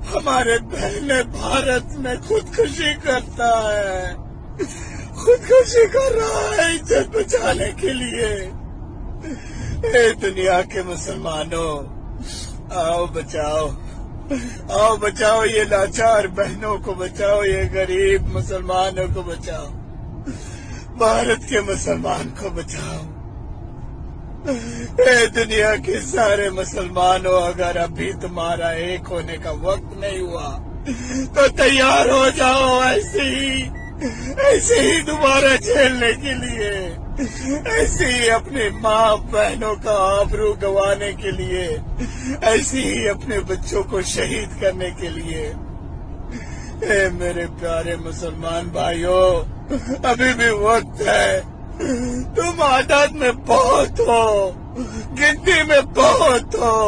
हमारे बहन भारत में खुदकुशी करता है, खुदकुशी कर रहा है इज्जत बचाने के लिए। ए दुनिया के मुसलमानों, आओ बचाओ, आओ बचाओ ये लाचार बहनों को बचाओ, ये गरीब मुसलमानों को बचाओ, भारत के मुसलमान को बचाओ। ए दुनिया के सारे मुसलमानों, अगर अभी तुम्हारा एक होने का वक्त नहीं हुआ तो तैयार हो जाओ ऐसे ही दोबारा झेलने के लिए, ऐसे ही अपने माँ बहनों का आबरू गंवाने के लिए, ऐसे ही अपने बच्चों को शहीद करने के लिए। ए मेरे प्यारे मुसलमान भाइयों, अभी भी वक्त है। तुम आदत में बहुत हो, गिनती में बहुत हो,